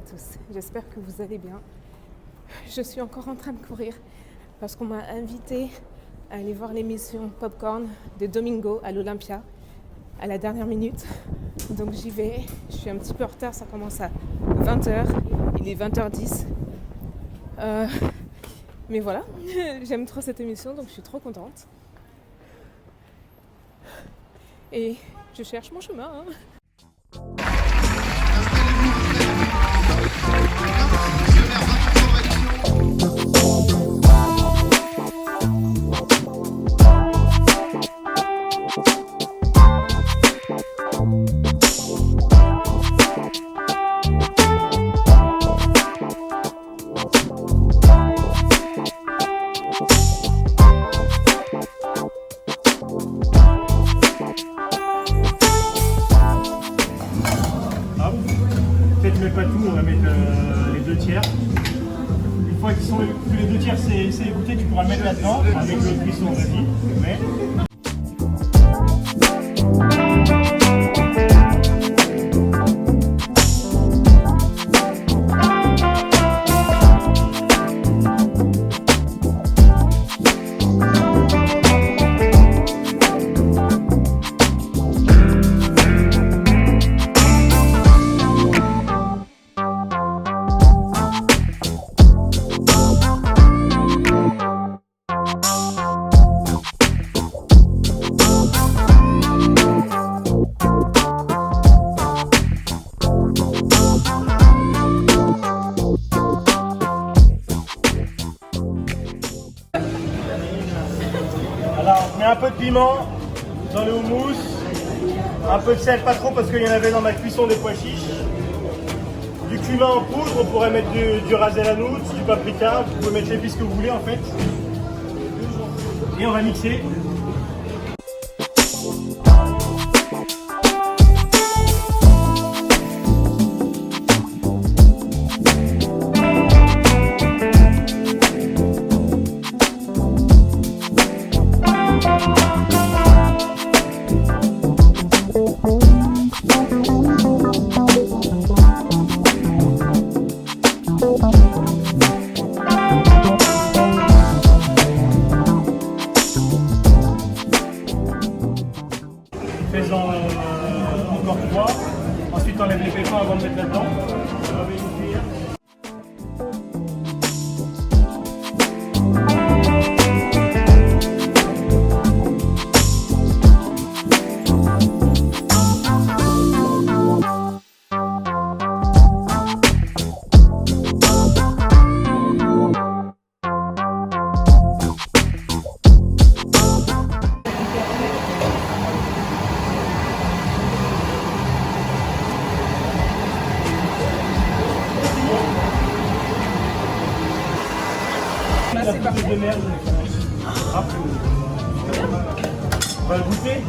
tous, j'espère que vous allez bien. Je suis encore en train de courir parce qu'on m'a invité à aller voir l'émission Popcorn de Domingo à l'Olympia à la dernière minute. Donc j'y vais, je suis un petit peu en retard, ça commence à 20h, il est 20h10. Mais voilà, j'aime trop cette émission donc je suis trop contente. Et je cherche mon chemin. Peut-être mais pas tout, on va mettre les 2 tiers. Une fois qu'ils sont que les 2 tiers c'est écouté, tu pourras le mettre là-dedans avec le cuisson, vas-y, mais. Alors, on met un peu de piment dans le houmous, un peu de sel, pas trop parce qu'il y en avait dans ma cuisson des pois chiches, du cumin en poudre, on pourrait mettre du ras el hanout, du paprika, vous pouvez mettre l'épice que vous voulez en fait. Et on va mixer. Fais-en encore 3. Ensuite, enlève les pépins avant de mettre là-dedans. La poudre de merde. Ah. On va le goûter?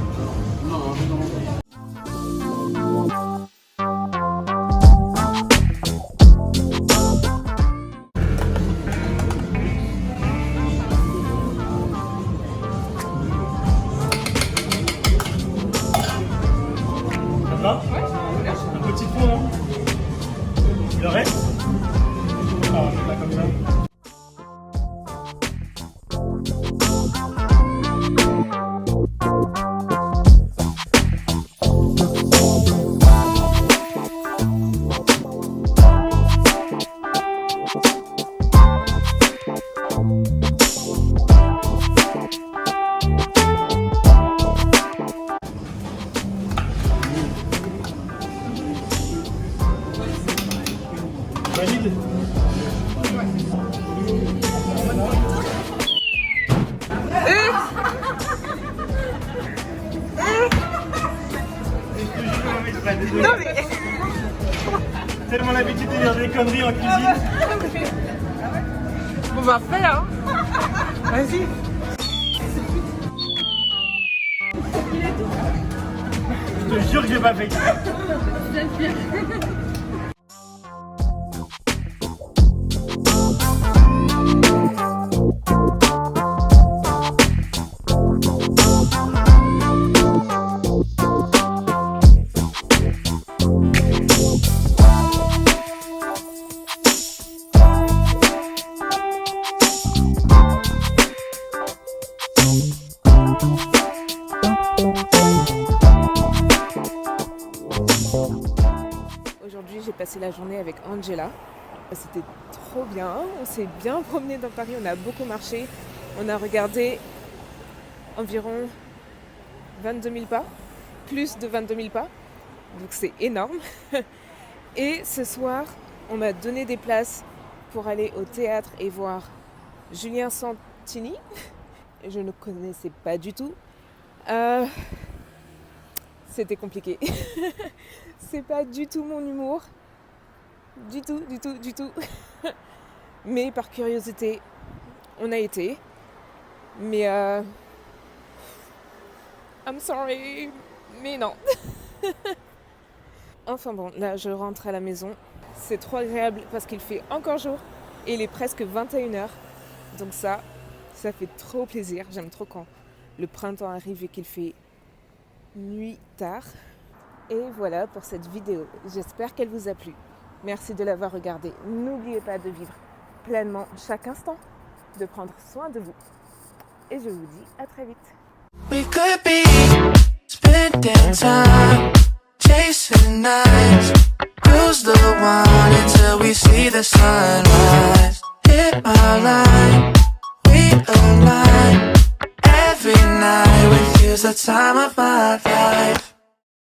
Ça va? Un petit fond, non? Le reste? Ah, on fait pas comme ça. Valide? Non mais... Tellement l'habitude de dire des conneries en cuisine. On va faire, hein. Vas-y. Je te jure que j'ai pas fait. passé la journée avec Angela. C'était trop bien, on s'est bien promené dans Paris, on a beaucoup marché. On a regardé environ 22 000 pas, plus de 22 000 pas, donc c'est énorme. Et ce soir, on m'a donné des places pour aller au théâtre et voir Julien Santini. Je ne connaissais pas du tout. C'était compliqué. C'est pas du tout mon humour. Du tout. Mais par curiosité, on a été. Mais I'm sorry, mais non. Enfin bon, là je rentre à la maison. C'est trop agréable parce qu'il fait encore jour et il est presque 21h. Donc ça fait trop plaisir. J'aime trop quand le printemps arrive et qu'il fait nuit tard. Et voilà pour cette vidéo. J'espère qu'elle vous a plu. Merci de l'avoir regardée. N'oubliez pas de vivre pleinement chaque instant, de prendre soin de vous. Et je vous dis à très vite. We could be spending time chasing nights, cruise the one until we see the sunrise. Hit my line, we align. Every night with you's the time of my life.